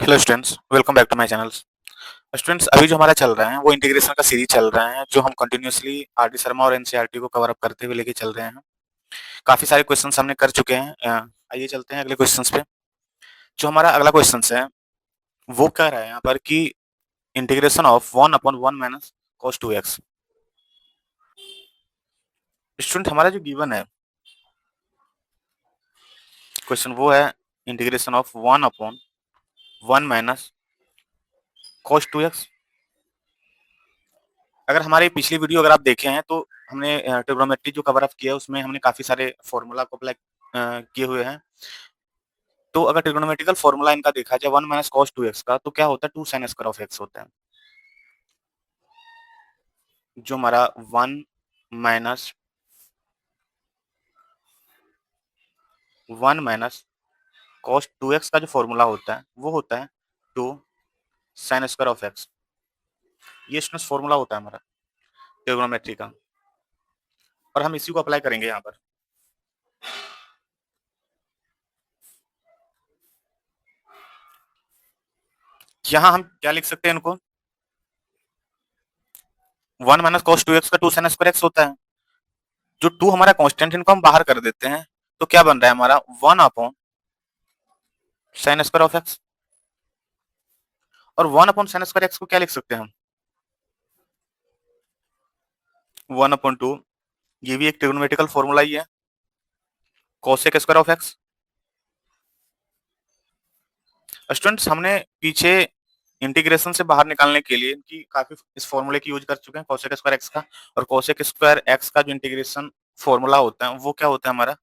Hello students, welcome back to my channel. Students, अभी जो हमारा चल रहा है वो इंटीग्रेशन का सीरीज चल रहा है, जो हम कंटिन्यूअसली आर डी शर्मा और एनसीईआरटी को कवर अप करते हुए लेके चल रहे हैं। काफी सारे क्वेश्चंस हमने कर चुके हैं। आइए चलते हैं अगले क्वेश्चंस पे। जो हमारा अगला क्वेश्चन है वो कह रहा है यहाँ पर कि integration of 1/1 minus cos 2x। Student, हमारा जो गिवन है क्वेश्चन वो है integration of 1/1 minus cos 2x। अगर हमारी पिछली वीडियो अगर आप देखे हैं तो हमने ट्रिग्नोमेट्री जो कवर अप किया है उसमें हमने काफी सारे फॉर्मूला को अप्लाई किए हुए हैं। तो अगर ट्रिग्नोमेट्रिकल फॉर्मूला इनका देखा जाए 1 माइनस cos 2x का, तो क्या होता है 2 sin स्क्वायर ऑफ x होता है। जो हमारा 1 माइनस 1 माइनस cos 2x का जो फॉर्मूला होता है वो होता है 2 sin स्क्वायर ऑफ x। ये स्टूडेंट्स फॉर्मूला होता है हमारा ट्रिग्नोमेट्री का, और हम इसी को अप्लाई करेंगे यहाँ पर। यहाँ हम क्या लिख सकते हैं इनको, 1 माइनस cos 2x का 2 sin स्क्वायर x होता है। जो 2 हमारा कांस्टेंट, इनको हम बाहर कर देते हैं, तो क्या बन रहा है हमारा 1 upon sin square of x। और 1 अपॉन sin स्क्वायर x को क्या लिख सकते हैं हम, 1/2। ये भी एक ट्रिग्नोमेट्रिकल फॉर्मूला ही है, cosec square of x। Students, हमने पीछे इंटीग्रेशन से बाहर निकालने के लिए इनकी काफी इस फॉर्मूले की यूज कर चुके हैं, cosec स्क्वायर x का। और cosec स्क्वायर x का जो इंटीग्रेशन फॉर्मूला होता है वो क्या होता है हमारा,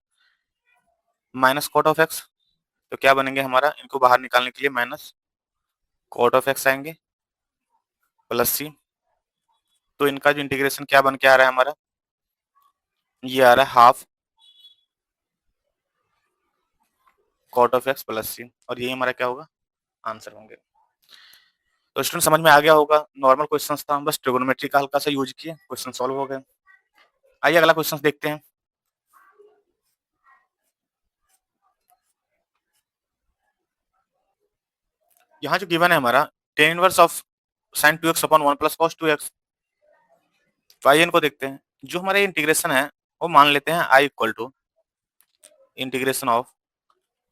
माइनस कॉट ऑफ x। तो क्या बनेंगे हमारा, इनको बाहर निकालने के लिए माइनस कॉट ऑफ x आएंगे प्लस सी। तो इनका जो इंटीग्रेशन क्या बन के आ रहा है हमारा, ये आ रहा है half cot of x plus c, और यही हमारा क्या होगा, आंसर होंगे। तो स्टूडेंट, समझ में आ गया होगा, नॉर्मल क्वेश्चंस था, हम बस ट्रिगोनोमेट्री का हल्का सा यूज किए, क्वेश्चन सॉल्व हो गए। आइए अगला क्वेश्चन देखते हैं। यहाँ जो गिवन है हमारा ten inverse of sin 2x upon 1 plus cos 2x। तो आइए इनको देखते हैं। जो हमारे इंटीग्रेशन है वो मान लेते हैं i equal to integration of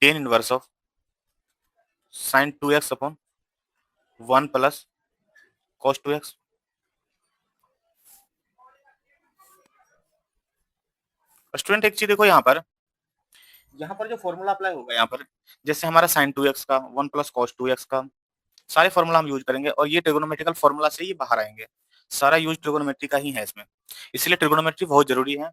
tan inverse of sin 2x upon 1 plus cos 2x। Student, एक चीज देखो यहाँ पर जो फॉर्मूला अप्लाई होगा यहाँ पर, जैसे हमारा sin 2x का 1 प्लस cos 2x का सारे फॉर्मूला हम यूज करेंगे, और ये ट्रिगोनोमेट्रिकल फॉर्मूला से ही बाहर आएंगे। सारा यूज ट्रिगोनोमेट्री का ही है इसमें, इसलिए ट्रिगोनोमेट्री बहुत जरूरी है।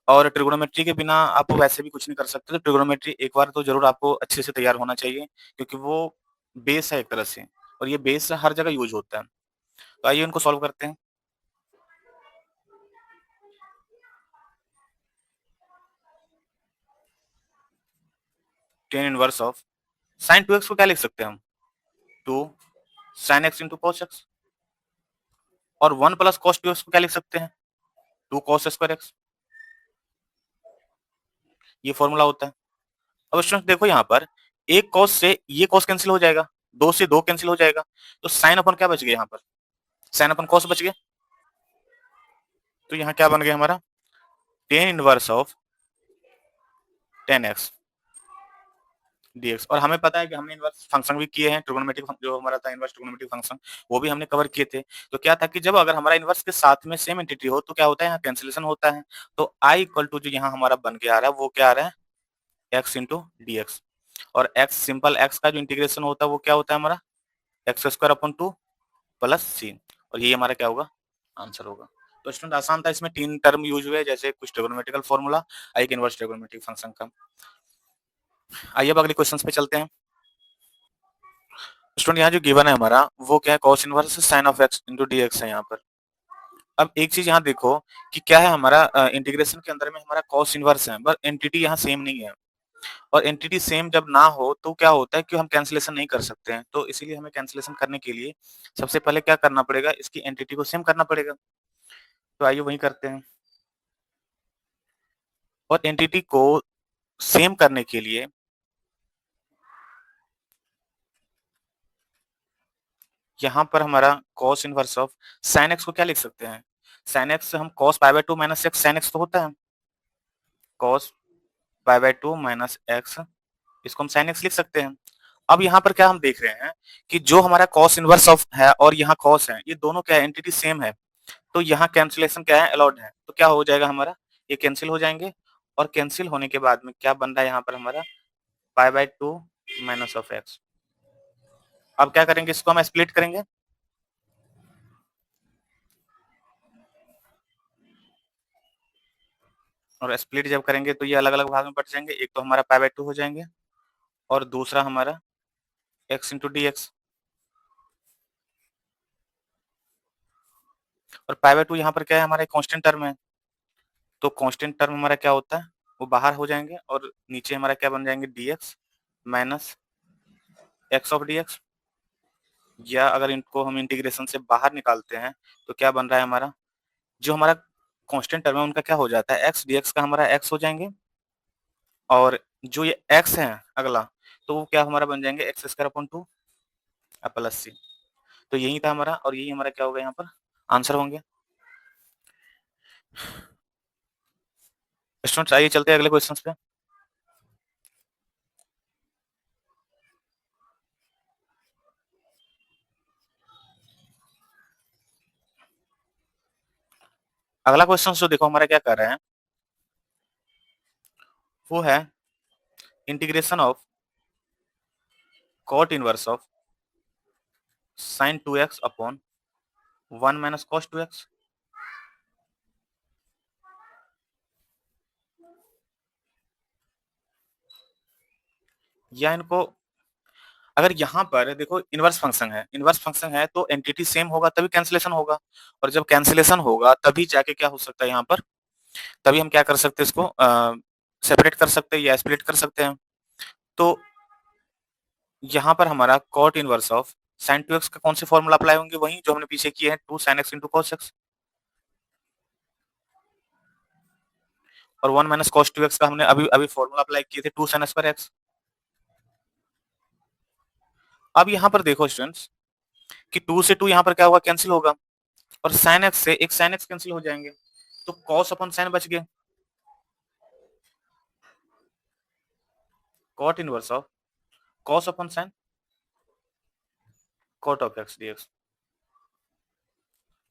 और ट्रिगोनोमेट्री के बिना आप वैसे भी कुछ नहीं कर सकते, तो ट्रिगोनोमेट्री एक बार तो जरूर आपको अच्छे से तैयार होना चाहिए, क्योंकि वो बेस है एक तरह से, और ये बेस हर जगह यूज होता है। तो आइए उनको सॉल्व करते हैं। Ten inverse of sine 2x को क्या लिख सकते हैं हम, 2 sine x into cos x. और 1 प्लस कॉस 2x को क्या लिख सकते हैं, 2 कॉस स्क्वायर एक्स। ये फॉर्मूला होता है। अब स्टूडेंट देखो यहाँ पर, एक कॉस से ये कॉस कैंसिल हो जाएगा, 2 से 2 कैंसिल हो जाएगा, तो साइन अपन क्या बच गया यहाँ पर, साइन अपन कॉस बच गया। तो यहाँ क्या बन गया हमारा, ten inverse of 10x dx। और हमें पता है कि हमने इनवर्स फंक्शन भी किए हैं, ट्रिगोनोमेट्रिक जो हमारा था इनवर्स ट्रिगोनोमेट्रिक फंक्शन, वो भी हमने कवर किए थे। तो क्या था कि जब अगर हमारा इनवर्स के साथ में सेम एंटिटी हो तो क्या होता है, यहाँ कैंसिलेशन होता है। तो i इक्वल टू जो यहाँ हमारा बन के आ रहा है वो क्या आ रहा है, x इंटू डी एक्स। और x सिंपल x का जो इंटीग्रेशन होता है वो क्या होता है हमारा, x square upon 2 plus c. और ये हमारा क्या होगा, आंसर होगा। तो स्टूडेंट, आसान था, इसमें 3 टर्म यूज हुए, जैसे कुछ ट्रिगोनोमेट्रिकल फॉर्मूला, एक इनवर्स ट्रिगोनोमेट्रिक फंक्शन का। आइए अब अगले क्वेश्चन पे चलते हैं। स्टूडेंट, यहाँ जो गिवन है हमारा वो क्या है, cos inverse sin of x into D x है यहाँ पर। अब एक चीज यहाँ देखो कि क्या है हमारा, इंटीग्रेशन के अंदर में हमारा cos इनवर्स है, पर एंटिटी यहाँ सेम नहीं है। और एंटिटी सेम जब ना हो तो क्या होता है कि हम कैंसिलेशन नहीं कर सकते हैं, तो इसीलिए हमें कैंसिलेशन करने के लिए सबसे पहले क्या करना पड़ेगा, इसकी एंटिटी को सेम करना पड़ेगा। तो आइए वही करते हैं। और एंटिटी को सेम करने के लिए यहाँ पर हमारा cos inverse of sin x को क्या लिख सकते हैं? sin x हम cos pi by 2 minus x sin x तो होता है। cos pi by 2 minus x इसको हम sin x लिख सकते हैं। अब यहाँ पर क्या हम देख रहे हैं कि जो हमारा cos इनवर्स ऑफ है और यहाँ cos है, ये दोनों क्या है? एंटिटी सेम है। तो यहाँ कैंसिलेशन क्या है? अलाउड है। तो क्या हो जाएगा हमारा? ये कैंसिल हो जाएंगे और कैंसिल होने के बाद में क्या बन रहा है यहाँ पर हमारा? Pi by 2 minus of x। अब क्या करेंगे? इसको हम स्प्लिट करेंगे। और स्प्लिट जब करेंगे तो ये अलग-अलग भाग में बँट जाएँगे। एक तो हमारा पाई बाय 2 हो जाएँगे और दूसरा हमारा x इंटू dx। और पाई बाय 2 यहाँ पर क्या है? हमारा एक कांस्टेंट टर्म है। तो कांस्टेंट टर्म हमारा क्या होता है? वो बाहर हो जाएँगे और नीचे हमारा क्या बन जाएँगे? dx minus x of dx। या अगर इनको हम इंटीग्रेशन से बाहर निकालते हैं तो क्या बन रहा है हमारा? जो हमारा कांस्टेंट टर्म है उनका क्या हो जाता है? x dx का हमारा x हो जाएँगे और जो ये x है अगला, तो वो क्या हमारा बन जाएँगे? x square upon 2 plus c। तो यही था हमारा और यही हमारा क्या होगा यहाँ पर? आंसर होंगे। स्टूडेंट्स आइए चलते हैं अगले क्वेश्चंस पे। अगला क्वेश्चन जो देखो हमारा क्या कर रहे हैं, वो है integration of cot inverse of sin 2x upon 1 minus cos 2x। या इनको अगर यहाँ पर देखो इनवर्स फंक्शन है तो एंटिटी सेम होगा तभी कैंसिलेशन होगा और जब कैंसिलेशन होगा तभी जाके क्या हो सकता है यहाँ पर, तभी हम क्या कर सकते हैं इसको सेपरेट कर सकते हैं या स्प्लिट कर सकते हैं। तो यहाँ पर हमारा cot inverse of sin 2x का कौन से फॉर्मूला अप्लाई होंगे? वही जो हमने पीछे किए हैं 2 sin x into cos x। और 1 माइनस cos 2x का हमने अभी अभी फॉर्मूला अप्लाई किए थे 2 sin स्क्वायर x। अब यहाँ पर देखो स्टूडेंट्स कि 2 से 2 यहाँ पर क्या होगा? कैंसिल होगा और sin x से एक sin x कैंसिल हो जाएंगे तो cos अपन sin बच गए। cot inverse of cos upon sin cot of x dx।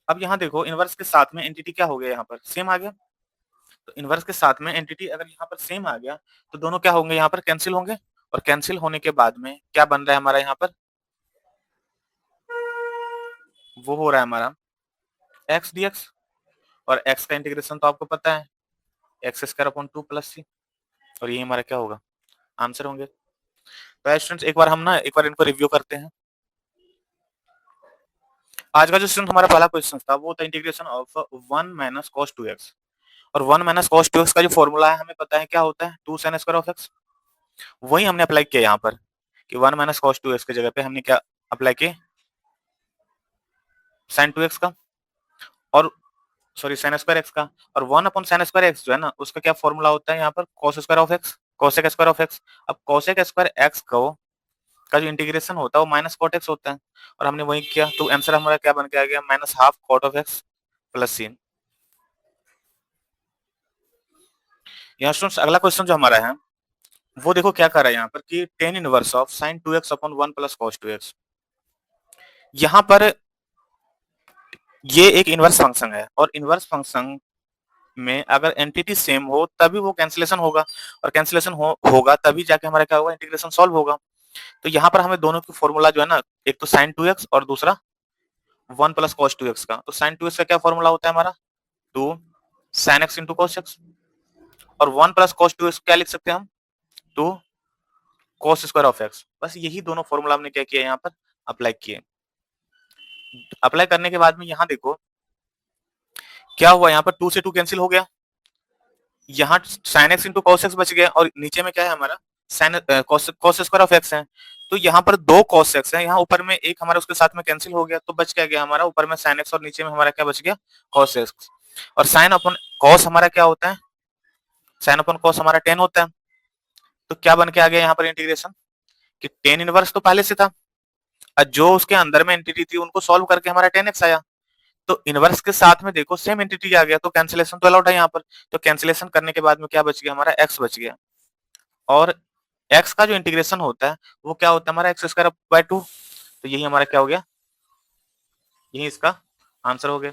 अब यहाँ देखो इनवर्स के साथ में एंटिटी क्या हो गया? यहाँ पर सेम आ गया। तो इनवर्स के साथ में एंटिटी अगर यहाँ पर सेम आ गया तो दोनों क्या होंगे? यहाँ पर कैंसिल होंगे और कैंसिल होने के बाद में क्या बन रहा है हमारा यहाँ पर? वो हो रहा है हमारा x dx और x का इंटीग्रेशन तो आपको पता है x square upon 2 plus c। और ये हमारा क्या होगा? आंसर होंगे। तो स्टूडेंट्स एक बार हम ना एक बार इनको रिव्यू करते हैं। आज का जो स्टूडेंट हमारा पहला क्वेश्चन था वो था integration of 1 minus cos 2x। और 1 माइनस cos 2x का जो फॉर्मूला है हमें पता है क्या होता है? 2 sin स्क्वायर ऑफ x। वही हमने अप्लाई किया यहाँ पर कि 1 माइनस cos 2x की जगह पे हमने क्या अप्लाई किया? sin 2x का और सॉरी sin स्क्वायर x का। और 1 अपॉन sin स्क्वायर x जो है ना उसका क्या फॉर्मूला होता है यहाँ पर? cos square of x, cosec square of x। अब cosec स्क्वायर x को का जो इंटीग्रेशन होता है वो माइनस cot x होता है और हमने वही किया तो आंसर हमारा क्या बन के आ गया? Minus half cot of x plus c। यहाँ स्टूडेंट्स अगला क्वेश्चन जो हमारा है वो देखो क्या कर रहा है यहाँ पर कि tan inverse of sin 2x upon 1 plus cos 2x। यहाँ पर ये एक इनवर्स फंक्शन है और इनवर्स फंक्शन में अगर एंटिटी सेम हो तभी वो कैंसिलेशन होगा और कैंसिलेशन होगा तभी जाके हमारा क्या होगा? इंटीग्रेशन सॉल्व होगा। तो यहाँ पर हमें दोनों की फॉर्मूला जो है ना एक तो sin 2x और दूसरा 1 प्लस cos 2x का। तो sin 2x का क्या फॉर्मूला होता है हमारा? 2 sin x into cos x। और 1 प्लस cos 2x क्या लिख सकते हैं हम? 2 cos स्क्वायर ऑफ x। बस यही दोनों फॉर्मूला हमने क्या किया यहाँ पर? अप्लाई किए। अप्लाई करने के बाद में यहाँ देखो क्या हुआ? यहाँ पर 2 से 2 कैंसिल हो गया। यहाँ sin x into cos x बच गया और नीचे में क्या है हमारा? sin cos square of x है। तो यहाँ पर 2 cos x है, यहाँ ऊपर में एक हमारा उसके साथ में कैंसिल हो गया तो बच क्या गया हमारा? ऊपर में sin x और नीचे में हमारा क्या बच गया? cos x। और sin अपन cos हमारा क्या होता है? sin अपन cos हमारा tan होता है। तो क्या बन के आ गया यहाँ पर इंटीग्रेशन कि tan इनवर्स तो पहले से था जो उसके अंदर में एंटिटी थी उनको सॉल्व करके हमारा 10x आया। तो इनवर्स के साथ में देखो सेम एंटिटी आ गया, तो कैंसिलेशन तो अलाउड है यहाँ पर। तो कैंसिलेशन करने के बाद में क्या बच गया, हमारा x बच गया। और x का जो इंटीग्रेशन होता है वो क्या होता है, हमारा एक्स स्क्वायर बाय 2। तो यही हमारा क्या हो गया, यही इसका आंसर हो गया।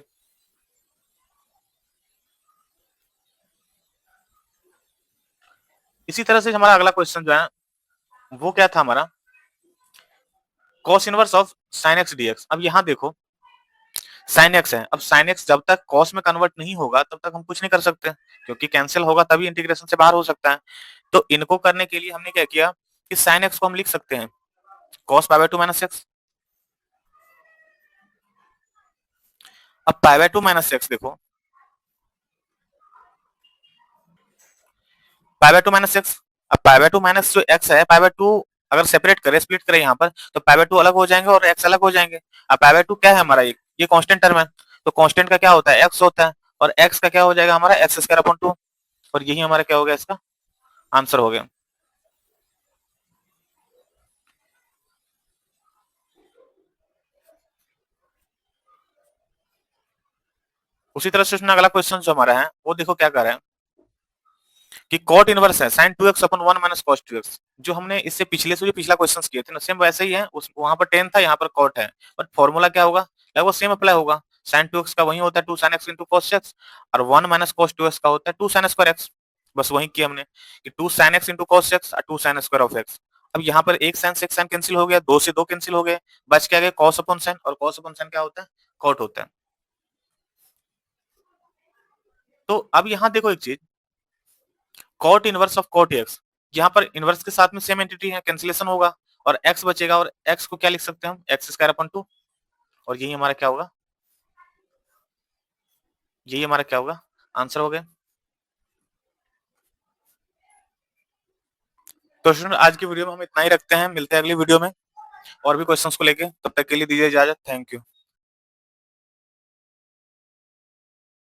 इसी तरह से हमारा अगला क्वेश्चन जो है वो क्या था हमारा, cos inverse of sin x dx। अब यहाँ देखो sin x है, अब sin x जब तक cos में कन्वर्ट नहीं होगा तब तक हम कुछ नहीं कर सकते, क्योंकि कैंसिल होगा तभी इंटीग्रेशन से बाहर हो सकता है। तो इनको करने के लिए हमने क्या किया कि sin x को हम लिख सकते हैं cos pi by 2 minus x. अब पाई बाय 2 माइनस एक्स देखो, पाई बाय 2 माइनस एक्स। अब पाई बाय 2 माइनस जो एक्स है, पाई बाय 2 अगर सेपरेट करें, स्प्लिट करें यहाँ पर, तो पाई बाय 2 अलग हो जाएंगे और एक्स अलग हो जाएंगे। अब पाई बाय 2 क्या है हमारा, ये कांस्टेंट टर्म है, तो कांस्टेंट का क्या होता है, एक्स होता है। और एक्स का क्या हो जाएगा हमारा, एक्स स्क्वायर अपॉन 2। और यही हमारा क्या हो गया, इसका आंसर हो गया। उसी तरह से उसने अगला क्वेश्चन जो हमारा है वो देखो क्या कर रहा है कि कॉट इनवर्स है sin 2x अपन 1 माइनस cos 2x। जो हमने इससे पिछले से जो पिछला क्वेश्चन किए थे ना, सेम वैसे ही है, उस वहां पर tan था, यहाँ पर cot है, बट फॉर्मूला क्या होगा, लगभग सेम अप्लाई होगा। sin 2x का वही होता है 2 sin x into cos x, और 1 माइनस cos 2x का होता है 2 sin स्क्वायर x। बस वही किया हमने कि 2 sin x into cos x और 2 sin स्क्वायर ऑफ x। अब यहाँ पर एक sin से एक sin कैंसिल हो गया, दो से दो कैंसिल हो गए, बच क्या गया cos अपॉन sin, और cos अपॉन sin क्या होता है, cot होता है। तो अब यहाँ देखो एक चीज, cot inverse of cot x, यहाँ पर इनवर्स के साथ में सेम एंटिटी है, कैंसिलेशन होगा और एक्स बचेगा, और एक्स को क्या लिख सकते हैं हम, एक्स स्क्वायर अपन 2। और यही हमारा क्या होगा, यही हमारा क्या होगा, आंसर हो गया। तो स्टूडेंट आज की वीडियो में हम इतना ही रखते हैं, मिलते हैं अगली वीडियो में और भी क्वेश्चंस को लेके। तब तक के लिए दीजिए इजाजत, थैंक यू।